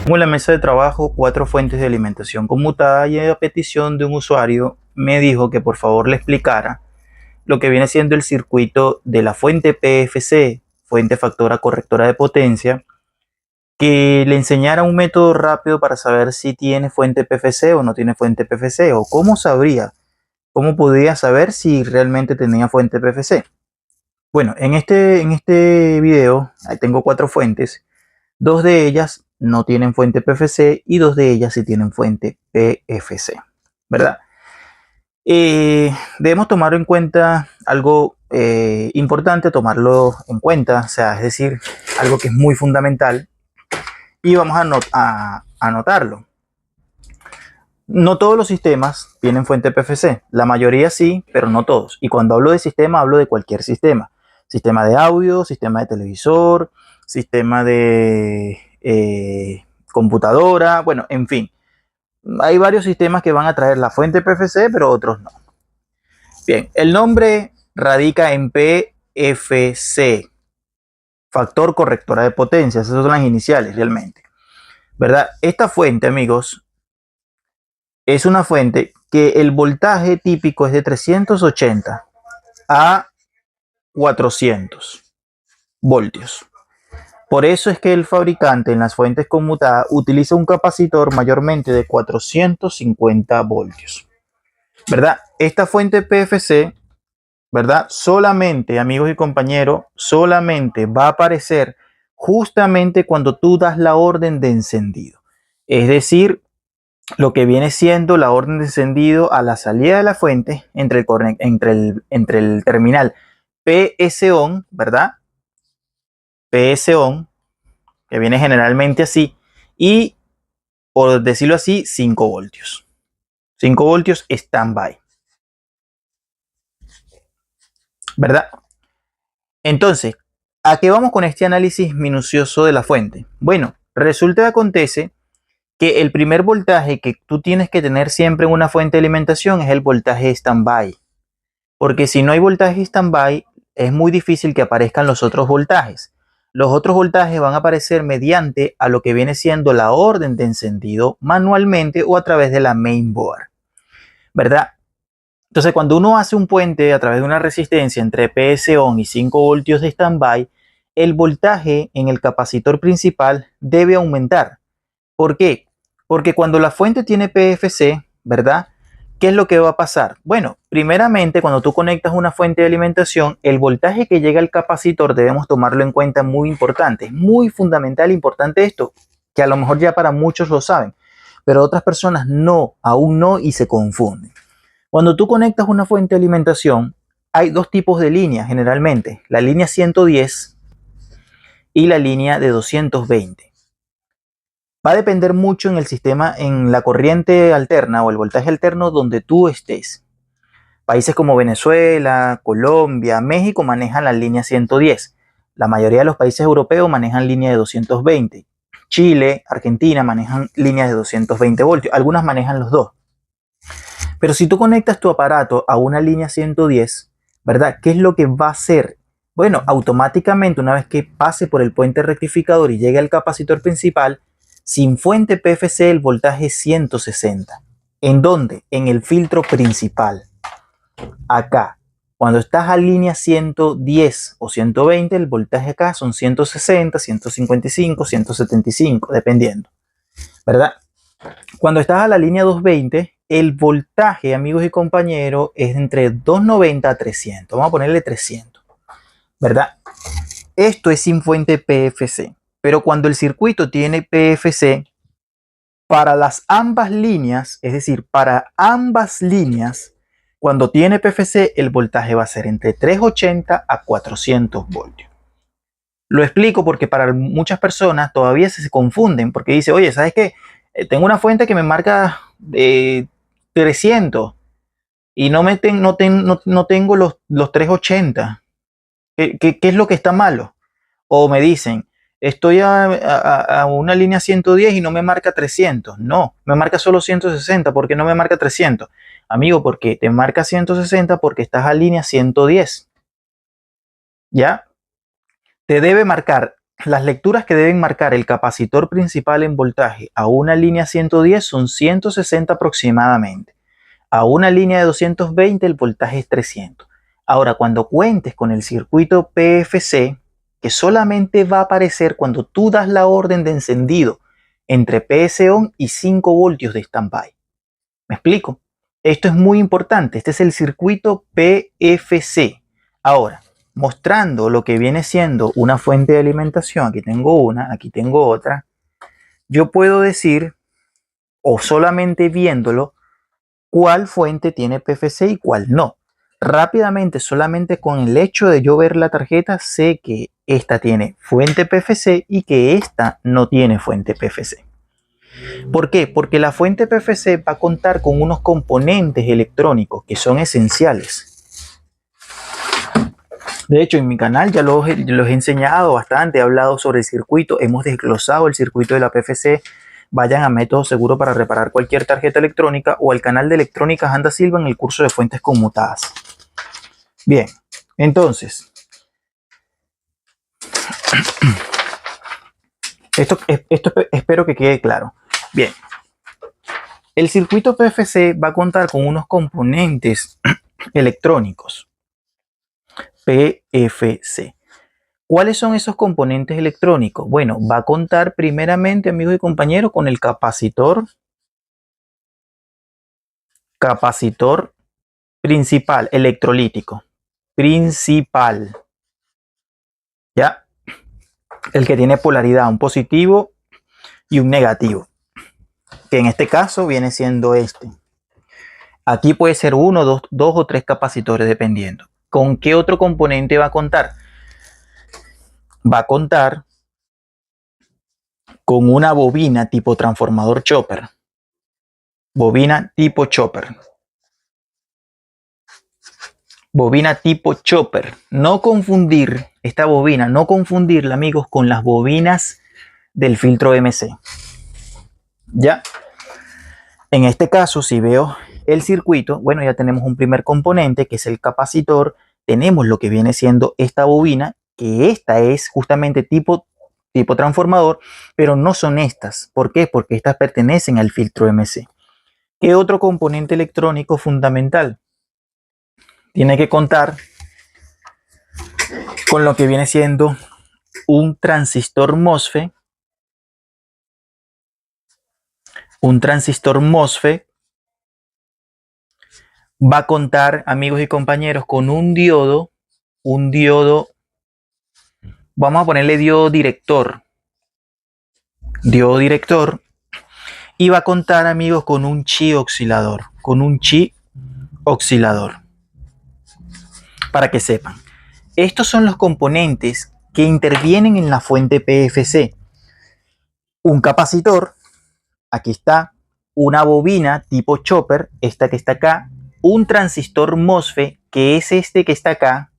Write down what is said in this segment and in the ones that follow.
Tengo en la mesa de trabajo 4 fuentes de alimentación conmutada y a petición de un usuario me dijo que por favor le explicara lo que viene siendo el circuito de la fuente PFC, fuente factora correctora de potencia, que le enseñara un método rápido para saber si tiene fuente PFC o no tiene fuente PFC, o cómo podría saber si realmente tenía fuente PFC. Bueno, en este video tengo 4 fuentes. 2 de ellas no tienen fuente PFC y 2 de ellas sí tienen fuente PFC, ¿verdad? Debemos tomar en cuenta algo importante, tomarlo en cuenta, o sea, es decir, algo que es muy fundamental y vamos a anotarlo. No todos los sistemas tienen fuente PFC, la mayoría sí, pero no todos. Y cuando hablo de sistema, hablo de cualquier sistema. Sistema de audio, sistema de televisor, sistema de computadora, bueno, en fin. Hay varios sistemas que van a traer la fuente PFC, pero otros no. Bien, el nombre radica en PFC, factor correctora de potencia, esas son las iniciales realmente, ¿verdad? Esta fuente, amigos, es una fuente que el voltaje típico es de 380 a 400 voltios. Por eso es que el fabricante en las fuentes conmutadas utiliza un capacitor mayormente de 450 voltios, ¿verdad? Esta fuente PFC, ¿verdad? Solamente, amigos y compañeros, solamente va a aparecer justamente cuando tú das la orden de encendido. Es decir, lo que viene siendo la orden de encendido a la salida de la fuente entre el terminal PS-ON, ¿verdad? PS-ON, que viene generalmente así, y, por decirlo así, 5 voltios. 5 voltios standby, ¿verdad? Entonces, ¿a qué vamos con este análisis minucioso de la fuente? Bueno, resulta y acontece que el primer voltaje que tú tienes que tener siempre en una fuente de alimentación es el voltaje standby. Porque si no hay voltaje standby, es muy difícil que aparezcan los otros voltajes. Los otros voltajes van a aparecer mediante a lo que viene siendo la orden de encendido manualmente o a través de la mainboard, ¿verdad? Entonces, cuando uno hace un puente a través de una resistencia entre PS-ON y 5 voltios de standby, el voltaje en el capacitor principal debe aumentar. ¿Por qué? Porque cuando la fuente tiene PFC, ¿verdad? ¿Qué es lo que va a pasar? Bueno, primeramente, cuando tú conectas una fuente de alimentación, el voltaje que llega al capacitor debemos tomarlo en cuenta, muy importante. Es muy fundamental e importante esto, que a lo mejor ya para muchos lo saben, pero otras personas no, aún no, y se confunden. Cuando tú conectas una fuente de alimentación, hay 2 tipos de líneas generalmente, la línea 110 y la línea de 220. Va a depender mucho en el sistema, en la corriente alterna o el voltaje alterno donde tú estés. Países como Venezuela, Colombia, México manejan la línea 110. La mayoría de los países europeos manejan línea de 220. Chile, Argentina manejan líneas de 220 voltios. Algunas manejan los dos. Pero si tú conectas tu aparato a una línea 110, ¿verdad? ¿Qué es lo que va a hacer? Bueno, automáticamente una vez que pase por el puente rectificador y llegue al capacitor principal, sin fuente PFC el voltaje es 160. ¿En dónde? En el filtro principal. Acá. Cuando estás a línea 110 o 120, el voltaje acá son 160, 155, 175, dependiendo, ¿verdad? Cuando estás a la línea 220, el voltaje, amigos y compañeros, es entre 290 a 300. Vamos a ponerle 300, ¿verdad? Esto es sin fuente PFC. Pero cuando el circuito tiene PFC, para ambas líneas, es decir, para ambas líneas, cuando tiene PFC, el voltaje va a ser entre 380 a 400 voltios. Lo explico porque para muchas personas todavía se confunden, porque dice, oye, ¿sabes qué? Tengo una fuente que me marca 300, y no tengo los 380. ¿Qué es lo que está malo? O me dicen, estoy a una línea 110 y no me marca 300. No, me marca solo 160. ¿Por qué no me marca 300? Amigo, porque te marca 160 porque estás a línea 110. ¿Ya? Te debe marcar, las lecturas que deben marcar el capacitor principal en voltaje a una línea 110 son 160 aproximadamente. A una línea de 220 el voltaje es 300. Ahora, cuando cuentes con el circuito PFC, que solamente va a aparecer cuando tú das la orden de encendido entre PS on y 5 voltios de standby. ¿Me explico? Esto es muy importante. Este es el circuito PFC. Ahora, mostrando lo que viene siendo una fuente de alimentación, aquí tengo una, aquí tengo otra, yo puedo decir, o solamente viéndolo, cuál fuente tiene PFC y cuál no. Rápidamente, solamente con el hecho de yo ver la tarjeta, sé que esta tiene fuente PFC y que esta no tiene fuente PFC. ¿Por qué? Porque la fuente PFC va a contar con unos componentes electrónicos que son esenciales. De hecho, en mi canal ya los he enseñado bastante, he hablado sobre el circuito, hemos desglosado el circuito de la PFC. Vayan a Método Seguro para reparar cualquier tarjeta electrónica o al canal de Electrónicas Anda Silva en el curso de fuentes conmutadas. Bien, entonces, esto espero que quede claro. Bien, el circuito PFC va a contar con unos componentes electrónicos. PFC. ¿Cuáles son esos componentes electrónicos? Bueno, va a contar primeramente, amigos y compañeros, con el capacitor principal, electrolítico. Principal. ¿Ya? El que tiene polaridad, un positivo y un negativo. Que en este caso viene siendo este. Aquí puede ser uno, dos o tres capacitores, dependiendo. ¿Con qué otro componente va a contar? Va a contar con una bobina tipo transformador chopper. Bobina tipo chopper. Bobina tipo chopper. No confundir esta bobina, no confundirla, amigos, con las bobinas del filtro MC. Ya. En este caso, si veo el circuito, bueno, ya tenemos un primer componente que es el capacitor. Tenemos lo que viene siendo esta bobina, que esta es justamente tipo transformador, pero no son estas. ¿Por qué? Porque estas pertenecen al filtro MC. ¿Qué otro componente electrónico fundamental? Tiene que contar con lo que viene siendo un transistor MOSFET. Un transistor MOSFET va a contar, amigos y compañeros, con un diodo, vamos a ponerle diodo director, y va a contar, amigos, con un chi oscilador, para que sepan. Estos son los componentes que intervienen en la fuente PFC. Un capacitor, aquí está, una bobina tipo chopper, esta que está acá, un transistor MOSFET, que es este que está acá,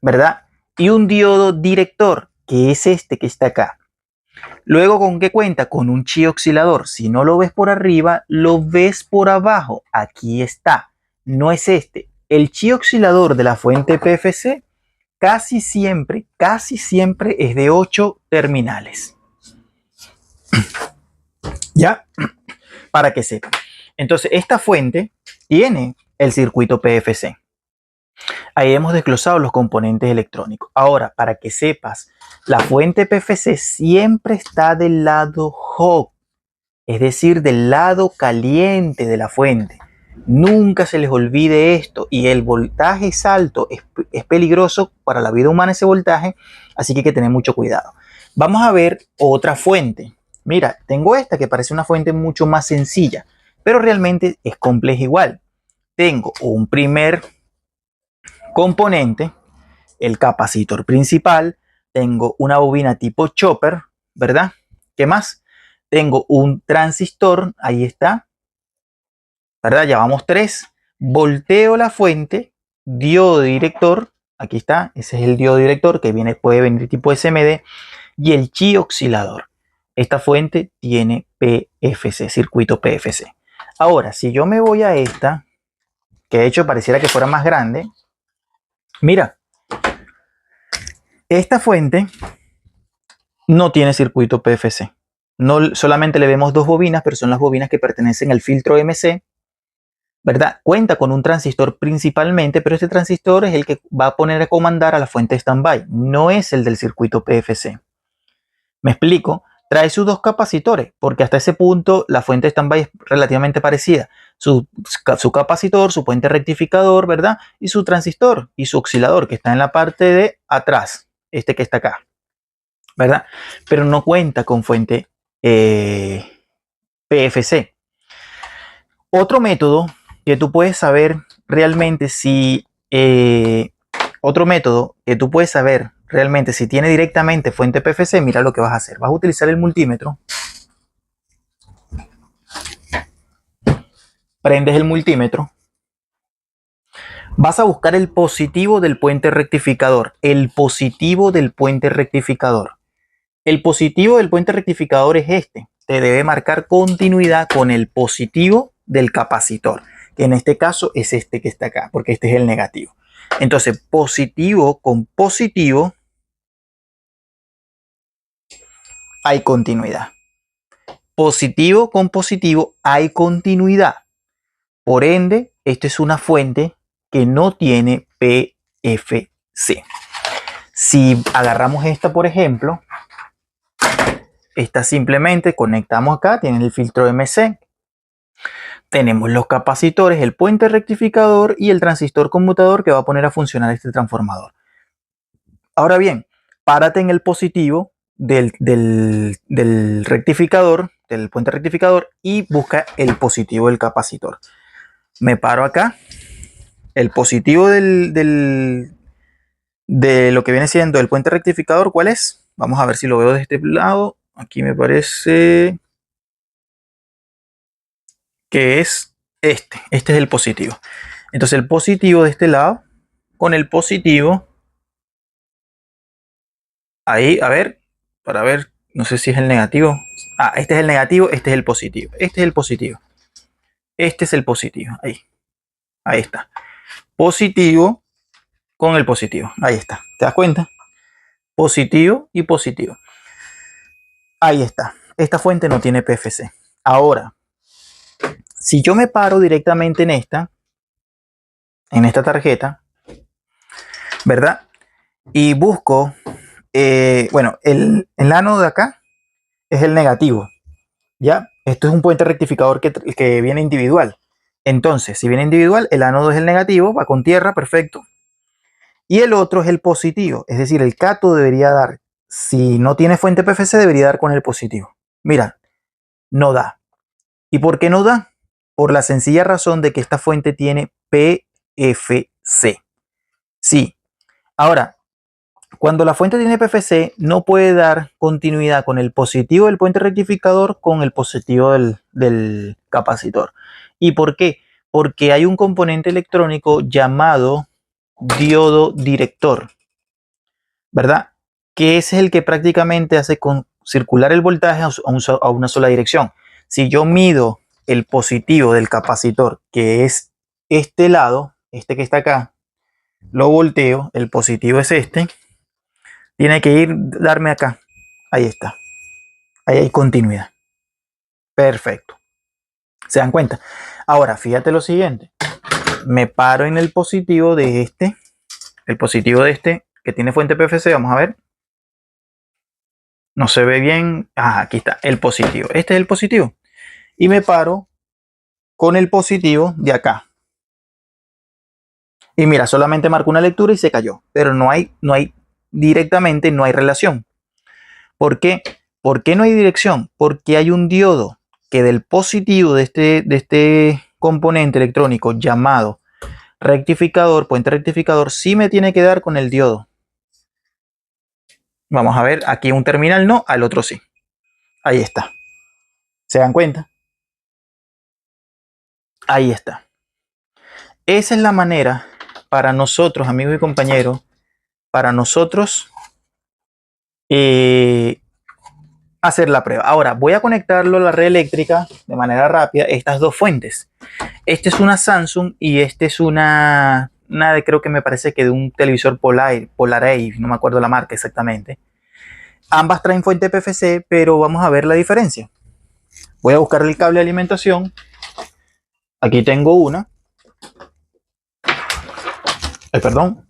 ¿verdad? Y un diodo director, que es este que está acá. Luego, ¿con qué cuenta? Con un chi oscilador. Si no lo ves por arriba, lo ves por abajo. Aquí está. No es este. El chi oscilador de la fuente PFC casi siempre es de 8 terminales. ¿Ya? Para que sepan. Entonces, esta fuente tiene el circuito PFC. Ahí hemos desglosado los componentes electrónicos. Ahora, para que sepas, la fuente PFC siempre está del lado hot, es decir, del lado caliente de la fuente. Nunca se les olvide esto. Y el voltaje es alto, es peligroso para la vida humana ese voltaje, así que hay que tener mucho cuidado. Vamos a ver otra fuente. Mira, tengo esta que parece una fuente mucho más sencilla, pero realmente es compleja igual. Tengo un primer componente, el capacitor principal, tengo una bobina tipo chopper, ¿verdad? ¿Qué más? Tengo un transistor, ahí está, ¿verdad? Ya vamos 3, volteo la fuente, diodo director, aquí está, ese es el diodo director que puede venir tipo SMD, y el chi oscilador. Esta fuente tiene PFC, circuito PFC. Ahora, si yo me voy a esta, que de hecho pareciera que fuera más grande, mira, esta fuente no tiene circuito PFC. No, solamente le vemos dos bobinas, pero son las bobinas que pertenecen al filtro MC, ¿verdad? Cuenta con un transistor principalmente, pero este transistor es el que va a poner a comandar a la fuente standby, no es el del circuito PFC. Me explico, trae sus dos capacitores, porque hasta ese punto la fuente standby es relativamente parecida. Su capacitor, su puente rectificador, ¿verdad? Y su transistor y su oscilador, que está en la parte de atrás, este que está acá, ¿verdad? Pero no cuenta con fuente PFC. Otro método que tú puedes saber realmente si tiene directamente fuente PFC, mira lo que vas a hacer. Vas a utilizar el multímetro. Prendes el multímetro. Vas a buscar el positivo del puente rectificador. El positivo del puente rectificador. El positivo del puente rectificador es este. Te debe marcar continuidad con el positivo del capacitor, que en este caso es este que está acá, porque este es el negativo. Entonces, positivo con positivo hay continuidad. Positivo con positivo hay continuidad. Por ende, esta es una fuente que no tiene PFC. Si agarramos esta, por ejemplo, esta simplemente conectamos acá, tiene el filtro MC, tenemos los capacitores, el puente rectificador y el transistor conmutador que va a poner a funcionar este transformador. Ahora bien, párate en el positivo del rectificador, del puente rectificador, y busca el positivo del capacitor. Me paro acá, el positivo de lo que viene siendo el puente rectificador, ¿cuál es? Vamos a ver si lo veo de este lado. Aquí me parece que es este es el positivo. Entonces el positivo de este lado con el positivo ahí, a ver, para ver, no sé si es el negativo. Ah, este es el negativo, este es el positivo. Este es el positivo. Este es el positivo. Ahí está. Positivo con el positivo. Ahí está. ¿Te das cuenta? Positivo y positivo. Ahí está. Esta fuente no tiene PFC. Ahora, si yo me paro directamente en esta tarjeta, ¿verdad? Y busco, bueno, el ánodo de acá es el negativo, ¿ya? Esto es un puente rectificador que viene individual. Entonces, si viene individual, el ánodo es el negativo, va con tierra, perfecto. Y el otro es el positivo, es decir, el cátodo debería dar, si no tiene fuente PFC, debería dar con el positivo. Mira, no da. ¿Y por qué no da? Por la sencilla razón de que esta fuente tiene PFC. Sí. Ahora, cuando la fuente tiene PFC, no puede dar continuidad con el positivo del puente rectificador con el positivo del capacitor. ¿Y por qué? Porque hay un componente electrónico llamado diodo director, ¿verdad? Que ese es el que prácticamente hace circular el voltaje a una sola dirección. Si yo mido el positivo del capacitor, que es este lado, este que está acá, lo volteo, el positivo es este, tiene que darme acá. Ahí está. Ahí hay continuidad. Perfecto. ¿Se dan cuenta? Ahora, fíjate lo siguiente. Me paro en el positivo de este. El positivo de este que tiene fuente PFC. Vamos a ver. No se ve bien. Ah, aquí está. El positivo. Este es el positivo. Y me paro con el positivo de acá. Y mira, solamente marco una lectura y se cayó. Pero no hay directamente, no hay relación. ¿Por qué? ¿Por qué no hay dirección? Porque hay un diodo que del positivo de este componente electrónico llamado rectificador, puente rectificador, sí me tiene que dar con el diodo. Vamos a ver, aquí un terminal no, al otro sí. Ahí está. ¿Se dan cuenta? Ahí está. esa es la manera para nosotros, amigos y compañeros, para nosotros hacer la prueba. Ahora voy a conectarlo a la red eléctrica de manera rápida, estas dos fuentes. Este es una Samsung y este es una de, creo que me parece que de un televisor Polaray, no me acuerdo la marca exactamente. Ambas traen fuente PFC, pero vamos a ver la diferencia. Voy a buscar el cable de alimentación. Aquí tengo una. Perdón.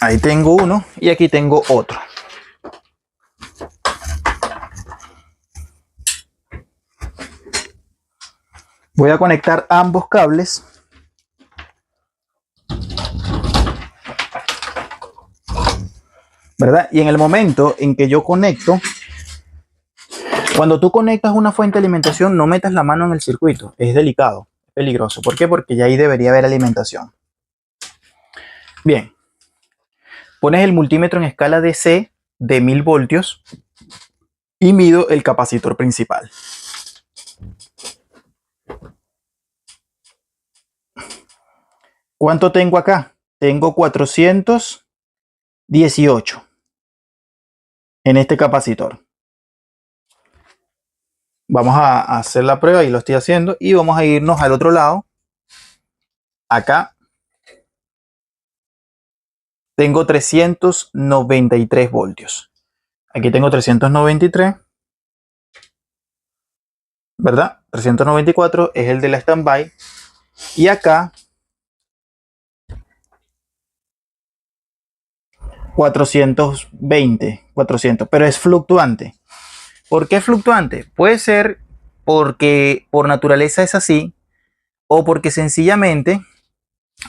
Ahí tengo uno y aquí tengo otro. Voy a conectar ambos cables. ¿Verdad? Y en el momento en que yo conecto, cuando tú conectas una fuente de alimentación, no metas la mano en el circuito. Es delicado, es peligroso. ¿Por qué? Porque ya ahí debería haber alimentación. Bien. Pones el multímetro en escala DC de 1000 voltios y mido el capacitor principal. ¿Cuánto tengo acá? Tengo 418 en este capacitor. Vamos a hacer la prueba y lo estoy haciendo y vamos a irnos al otro lado. Acá tengo 393 voltios. Aquí tengo 393, ¿verdad? 394 es el de la standby. Y acá 400, pero es fluctuante. ¿Por qué es fluctuante? Puede ser porque por naturaleza es así o porque sencillamente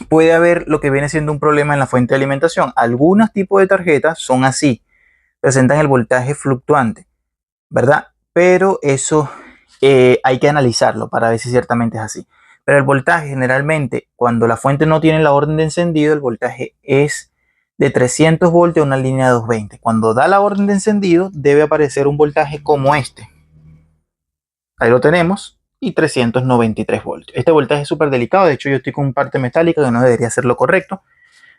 puede haber lo que viene siendo un problema en la fuente de alimentación. Algunos tipos de tarjetas son así, presentan el voltaje fluctuante, ¿verdad? Pero eso hay que analizarlo para ver si ciertamente es así. Pero el voltaje generalmente, cuando la fuente no tiene la orden de encendido, el voltaje es de 300 voltios a una línea de 220. Cuando da la orden de encendido, debe aparecer un voltaje como este. Ahí lo tenemos. Y 393 voltios. Este voltaje es súper delicado. De hecho, yo estoy con parte metálica que no debería ser lo correcto.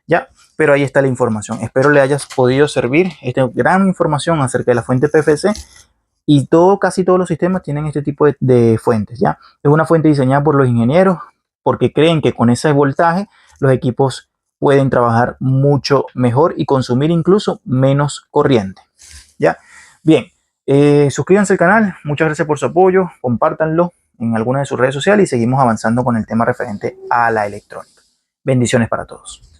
Ya, pero ahí está la información. Espero le hayas podido servir esta gran información acerca de la fuente PFC. Y casi todos los sistemas tienen este tipo de fuentes. Ya, es una fuente diseñada por los ingenieros porque creen que con ese voltaje los equipos pueden trabajar mucho mejor y consumir incluso menos corriente. Ya, bien, suscríbanse al canal. Muchas gracias por su apoyo. Compártanlo en alguna de sus redes sociales y seguimos avanzando con el tema referente a la electrónica. Bendiciones para todos.